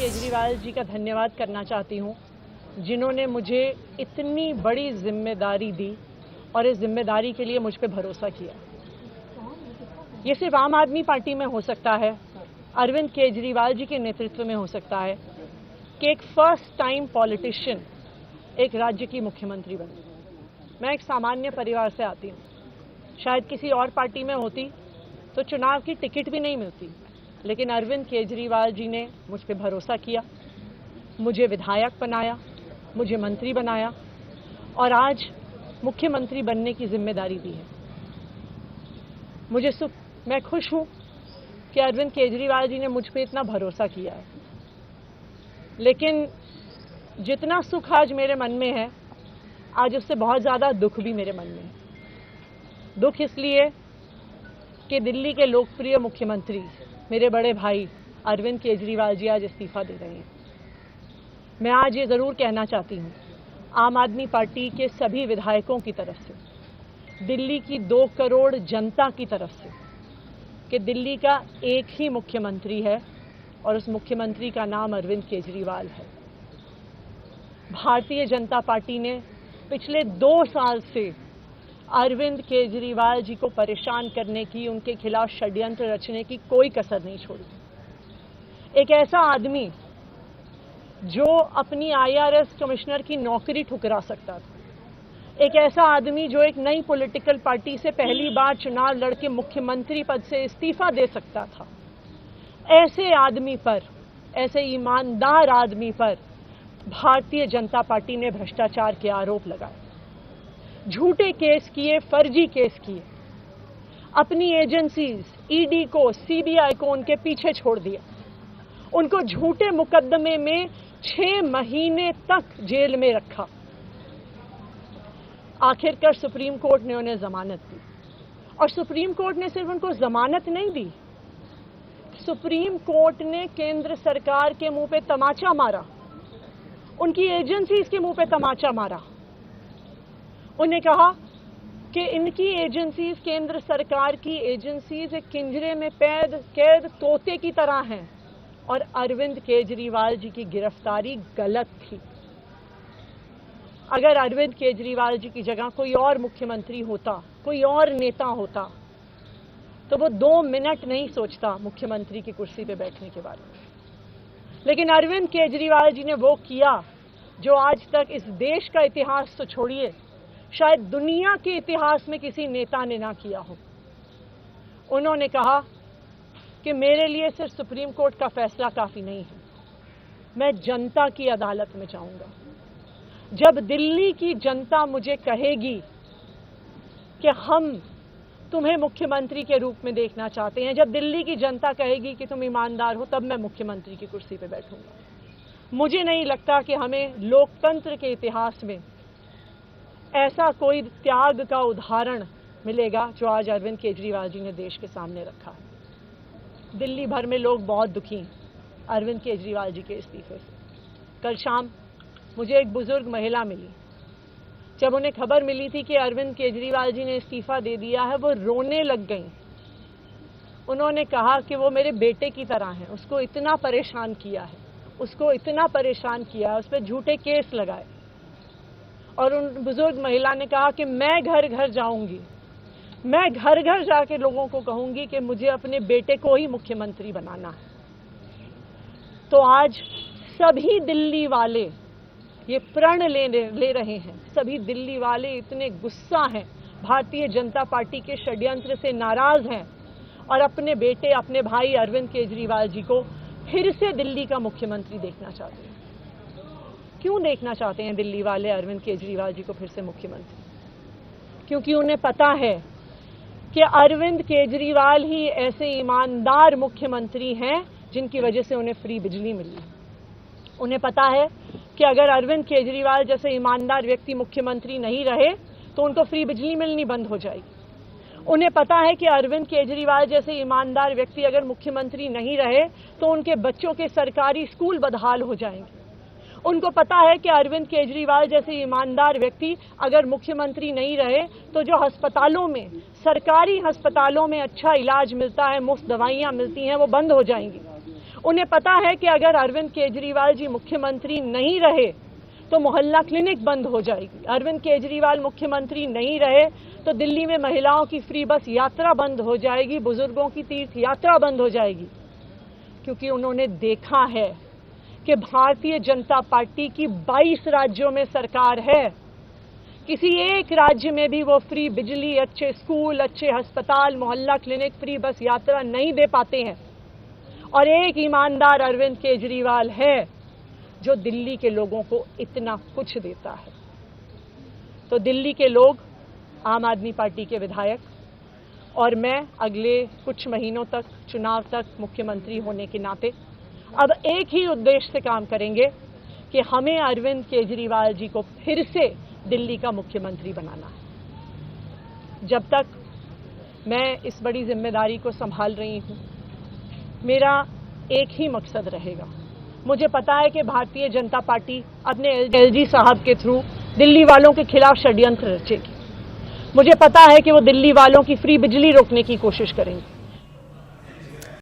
केजरीवाल जी का धन्यवाद करना चाहती हूं, जिन्होंने मुझे इतनी बड़ी जिम्मेदारी दी और इस जिम्मेदारी के लिए मुझ पे भरोसा किया। ये सिर्फ आम आदमी पार्टी में हो सकता है, अरविंद केजरीवाल जी के नेतृत्व में हो सकता है कि एक फर्स्ट टाइम पॉलिटिशियन एक राज्य की मुख्यमंत्री बने। मैं एक सामान्य परिवार से आती हूँ। शायद किसी और पार्टी में होती तो चुनाव की टिकट भी नहीं मिलती, लेकिन अरविंद केजरीवाल जी ने मुझ पे भरोसा किया, मुझे विधायक बनाया, मुझे मंत्री बनाया और आज मुख्यमंत्री बनने की जिम्मेदारी दी है। मैं खुश हूं कि अरविंद केजरीवाल जी ने मुझ पे इतना भरोसा किया है, लेकिन जितना सुख आज मेरे मन में है, आज उससे बहुत ज़्यादा दुख भी मेरे मन में है। दुख इसलिए कि दिल्ली के लोकप्रिय मुख्यमंत्री मेरे बड़े भाई अरविंद केजरीवाल जी आज इस्तीफा दे रहे हैं। मैं आज ये ज़रूर कहना चाहती हूँ आम आदमी पार्टी के सभी विधायकों की तरफ से, दिल्ली की 2 करोड़ जनता की तरफ से, कि दिल्ली का एक ही मुख्यमंत्री है और उस मुख्यमंत्री का नाम अरविंद केजरीवाल है। भारतीय जनता पार्टी ने पिछले 2 साल से अरविंद केजरीवाल जी को परेशान करने की, उनके खिलाफ षड्यंत्र रचने की कोई कसर नहीं छोड़ी। एक ऐसा आदमी जो अपनी IRS कमिश्नर की नौकरी ठुकरा सकता था, एक ऐसा आदमी जो एक नई पॉलिटिकल पार्टी से पहली बार चुनाव लड़के मुख्यमंत्री पद से इस्तीफा दे सकता था, ऐसे आदमी पर, ऐसे ईमानदार आदमी पर भारतीय जनता पार्टी ने भ्रष्टाचार के आरोप लगाए, झूठे केस किए, फर्जी केस किए, अपनी एजेंसीज ED को, CBI को उनके पीछे छोड़ दिया, उनको झूठे मुकदमे में 6 महीने तक जेल में रखा। आखिरकार सुप्रीम कोर्ट ने उन्हें जमानत दी और सुप्रीम कोर्ट ने सिर्फ उनको जमानत नहीं दी, सुप्रीम कोर्ट ने केंद्र सरकार के मुंह पे तमाचा मारा, उनकी एजेंसीज के मुंह पे तमाचा मारा। उन्हें कहा कि इनकी एजेंसीज, केंद्र सरकार की एजेंसीज एक पिंजरे में कैद तोते की तरह हैं और अरविंद केजरीवाल जी की गिरफ्तारी गलत थी। अगर अरविंद केजरीवाल जी की जगह कोई और मुख्यमंत्री होता, कोई और नेता होता, तो वो 2 मिनट नहीं सोचता मुख्यमंत्री की कुर्सी पे बैठने के बारे में। लेकिन अरविंद केजरीवाल जी ने वो किया जो आज तक इस देश का इतिहास तो छोड़िए, शायद दुनिया के इतिहास में किसी नेता ने ना किया हो। उन्होंने कहा कि मेरे लिए सिर्फ सुप्रीम कोर्ट का फैसला काफी नहीं है, मैं जनता की अदालत में जाऊंगा। जब दिल्ली की जनता मुझे कहेगी कि हम तुम्हें मुख्यमंत्री के रूप में देखना चाहते हैं, जब दिल्ली की जनता कहेगी कि तुम ईमानदार हो, तब मैं मुख्यमंत्री की कुर्सी पर बैठूंगा। मुझे नहीं लगता कि हमें लोकतंत्र के इतिहास में ऐसा कोई त्याग का उदाहरण मिलेगा जो आज अरविंद केजरीवाल जी ने देश के सामने रखा है। दिल्ली भर में लोग बहुत दुखी हैं अरविंद केजरीवाल जी के इस्तीफे से। कल शाम मुझे एक बुजुर्ग महिला मिली, जब उन्हें खबर मिली थी कि अरविंद केजरीवाल जी ने इस्तीफा दे दिया है, वो रोने लग गई। उन्होंने कहा कि वो मेरे बेटे की तरह हैं, उसको इतना परेशान किया है, उसको इतना परेशान किया है, उस पर झूठे केस लगाए। और उन बुजुर्ग महिला ने कहा कि मैं घर घर जाऊंगी, मैं घर घर जाके लोगों को कहूंगी कि मुझे अपने बेटे को ही मुख्यमंत्री बनाना है। तो आज सभी दिल्ली वाले ये प्रण ले रहे हैं, सभी दिल्ली वाले इतने गुस्सा हैं, भारतीय जनता पार्टी के षड्यंत्र से नाराज हैं और अपने बेटे, अपने भाई अरविंद केजरीवाल जी को फिर से दिल्ली का मुख्यमंत्री देखना चाहते हैं। क्यों देखना चाहते हैं दिल्ली वाले अरविंद केजरीवाल जी को फिर से मुख्यमंत्री? क्योंकि उन्हें पता है कि अरविंद केजरीवाल ही ऐसे ईमानदार मुख्यमंत्री हैं जिनकी वजह से उन्हें फ्री बिजली मिली। उन्हें पता है कि अगर अरविंद केजरीवाल जैसे ईमानदार व्यक्ति मुख्यमंत्री नहीं रहे तो उनको फ्री बिजली मिलनी बंद हो जाएगी। उन्हें पता है कि अरविंद केजरीवाल जैसे ईमानदार व्यक्ति अगर मुख्यमंत्री नहीं रहे तो उनके बच्चों के सरकारी स्कूल बदहाल हो जाएंगे। उनको पता है कि अरविंद केजरीवाल जैसे ईमानदार व्यक्ति अगर मुख्यमंत्री नहीं रहे तो जो अस्पतालों में, सरकारी अस्पतालों में अच्छा इलाज मिलता है, मुफ्त दवाइयां मिलती हैं, वो बंद हो जाएंगी। उन्हें पता है कि अगर अरविंद केजरीवाल जी मुख्यमंत्री नहीं रहे तो मोहल्ला क्लिनिक बंद हो जाएगी, अरविंद केजरीवाल मुख्यमंत्री नहीं रहे तो दिल्ली में महिलाओं की फ्री बस यात्रा बंद हो जाएगी, बुजुर्गों की तीर्थ यात्रा बंद हो जाएगी। क्योंकि उन्होंने देखा है कि भारतीय जनता पार्टी की 22 राज्यों में सरकार है, किसी एक राज्य में भी वो फ्री बिजली, अच्छे स्कूल, अच्छे अस्पताल, मोहल्ला क्लिनिक, फ्री बस यात्रा नहीं दे पाते हैं। और एक ईमानदार अरविंद केजरीवाल है जो दिल्ली के लोगों को इतना कुछ देता है। तो दिल्ली के लोग, आम आदमी पार्टी के विधायक और मैं अगले कुछ महीनों तक, चुनाव तक मुख्यमंत्री होने के नाते अब एक ही उद्देश्य से काम करेंगे कि हमें अरविंद केजरीवाल जी को फिर से दिल्ली का मुख्यमंत्री बनाना है। जब तक मैं इस बड़ी जिम्मेदारी को संभाल रही हूं, मेरा एक ही मकसद रहेगा। मुझे पता है कि भारतीय जनता पार्टी अपने एलजी साहब के थ्रू दिल्ली वालों के खिलाफ षड्यंत्र रचेगी। मुझे पता है कि वो दिल्ली वालों की फ्री बिजली रोकने की कोशिश करेंगे।